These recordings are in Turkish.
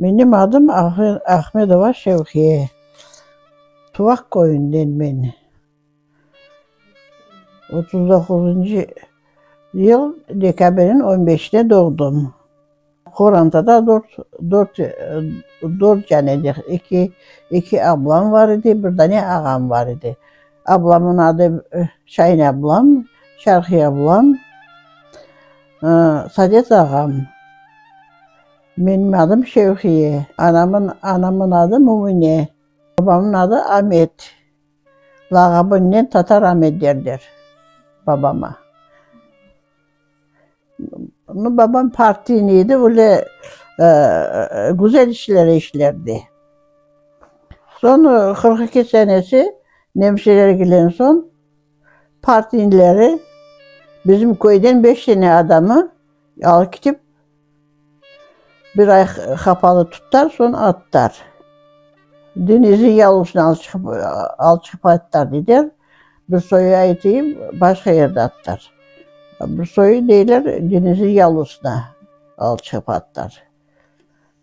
Benim adım Ahmedova Şevkiye. Tuvak köyünden ben. 39. yıl Dekabr'in 15'te doğdum. Koranta'da dört canedir. İki ablam var idi, bir tane ağam var idi. Ablamın adı Şahin ablam, Şarkı ablam, Sadet ağam. Benim adım Şevkiye. Anamın adı Mumine. Babamın adı Ahmet. Lağabından Tatar Ahmet derler babama. Babam partiniydi, öyle güzel işleri işlerdi. Son 42 senesi Nemşehir'e gelen son partinileri bizim köyden 5 tane adamı alıp gidip bir ay kapalı tuttar, sonra attar. Denizin yavlusuna al çıkıp attar dediler. Bir soyu ayıtayım başka yerde attar. Bir soyu değiller denizin yavlusuna al çıkıp attar.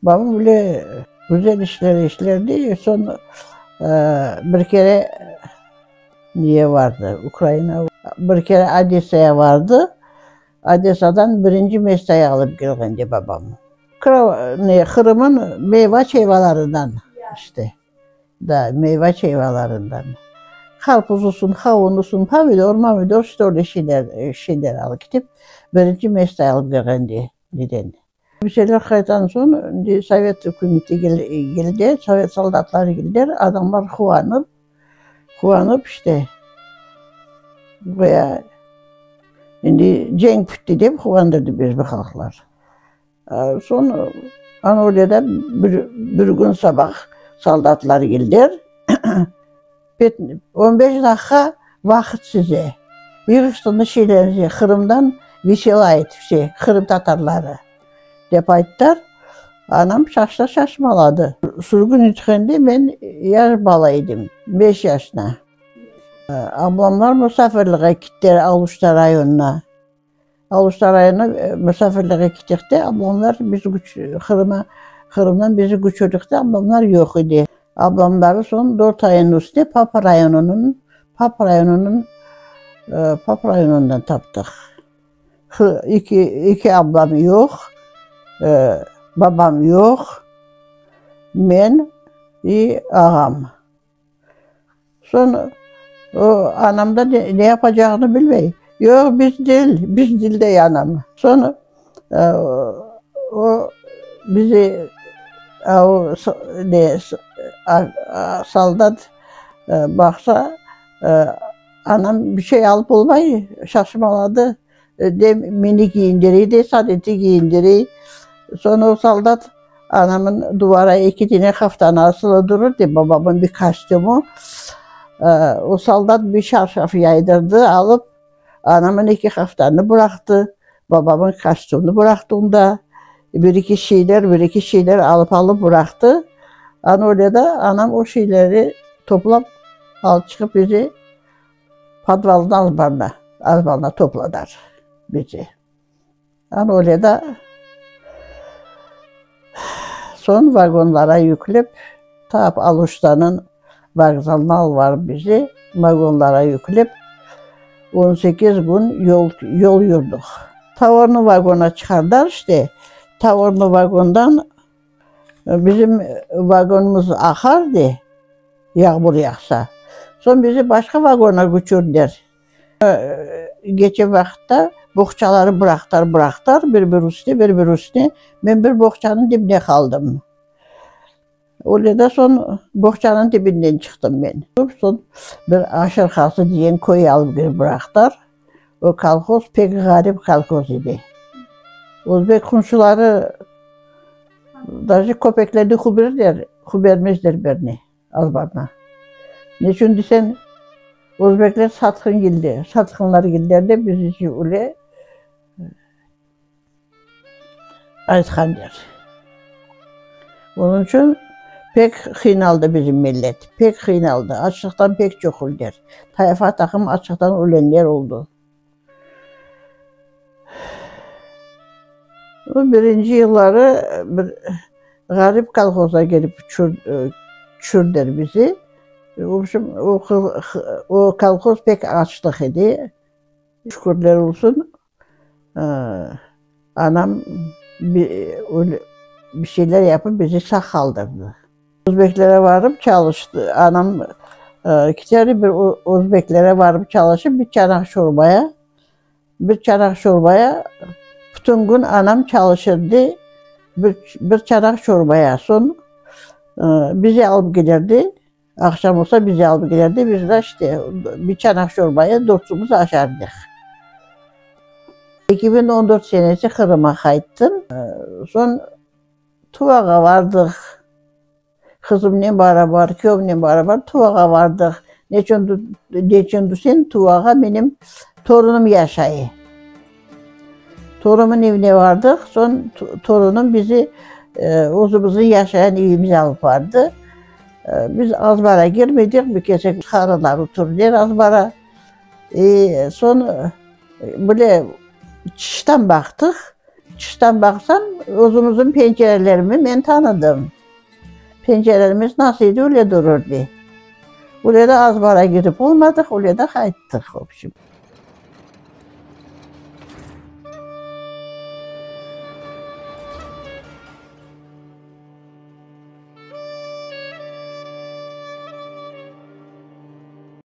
Babam böyle güzel işleri işlerdi. Son bir kere niye vardı? Ukrayna. Bir kere Odessa'ya vardı. Odessa'dan birinci mesleği alıp geldi babam. Kırım'ın meyve çeyvalarından işte. Da meyve çeyvalarından. Karpuzusun, havunusun, pavidor, mavidor işte öyle şeyler alıp gidip birinci mesleği alıp geldi. Neden? Bir şeyler kayıttan sonra Sovyet hükümeti geldi, Sovyet soldatları geldiler, adamlar huvanıp işte veya şimdi cenk püttü deyip huvandırdı biz bu halklar. Sonra Anadolu'da bir gün sabah soldatlar geldiler. 15 dakika vakit size. Yığıştığında şeylerinizi Kırım'dan Vişelayet Kırım Tatarları deyip ayttılar. Anam şaşmaladı. Sürgün itkende ben yaş balaydım. 5 yaşına. Ablamlar misafirliğe gittiler Aluşta rayonuna. Aluşta rayonuna misafirliğe gittikte ablamlar bizi Kırım'dan bizi göçürdükte ablamlar yok idi. Ablamları son 4 ayın üstü Papa rayonundan taptık. İki ablam yok, babam yok, ben ağam. Sonra o anam da ne yapacağını bilmiyor. Yok biz dilde anam. Sonra o bizi soldat baksa anam bir şey alıp olmayı şaşmaladı. Mini giyindiriydi, Sadet'i giyindiriyi. Sonra o soldat anamın duvara 2 tane kaftan asılı dururdu, babamın bir kostümü. O soldat bir şarşaf yaydırdı, alıp anamın 2 kaftanını bıraktı, babamın kostümünü bıraktı onda. Bir iki şeyler alıp bıraktı. Anadolu'da anam o şeyleri toplayıp alıp çıkıp bizi Padval'ın azbalına topladılar bizi. Anadolu'da son vagonlara yükleyip Aluşta'nın vokzalına var bizi. Vagonlara yükleyip 18 gün yol yürüdük. Tavarını vagona çıkardılar işte. Tavarını vagondan bizim vagonumuz akardı, yağmur yağsa. Sonra bizi başka vagona götürdüler. Geçen vakitte bohçaları bıraktılar, bir üstüne. Ben bir bohçanın dibine kaldım. Orada son bohçanın dibinden çıktım ben. Son bir Aşırkası diyen koyu alıp bıraktılar. O kolhoz pek garip kolhoz idi. Özbek komşuları dahi köpekleri hubermezler beni azbarına. Niçin desen Özbekler satkınlar geldiler de bizi öyle aytkan der. Onun için pek kıynaldı bizim millet, pek kıynaldı. Açlıktan pek çok öldüler. Tayfa takım açlıktan ölenler oldu. O birinci yılları Garip kolhoza gelip çürdür bizi. O kolhoz pek açlık idi. Şükürler olsun. Anam bir şeyler yapıp bizi sağ kaldırdı. Özbeklere varıp çalıştı. Anam bir Özbeklere varıp çalışıp bir çanak çorbaya bütün gün anam çalışırdı. Bir çanak çorbaya son bizi alıp gelirdi. Akşam olsa bizi alıp gelirdi. Biz de işte bir çanak çorbaya dörtümüz aşardık. 2014 senesi Kırım'a kayıttım. Son Tuvak'a vardık. Kızımla beraber, köyümle beraber Tuvak'a vardık. Neçin sen Tuvak'a benim torunum yaşayı. Torunumun evine vardık. Son torunum bizi uzumuzun yaşayan evimize alıp vardı. Biz azbara girmedik. Bir kese karılar oturdular azbara. Son böyle çişten baktık. Çişten baksam uzumuzun pencerelerimi ben tanıdım. Pencerelerimiz nasıldı öyle dururdu. Oraya da azbara girip olmadık, oraya da kayıttık.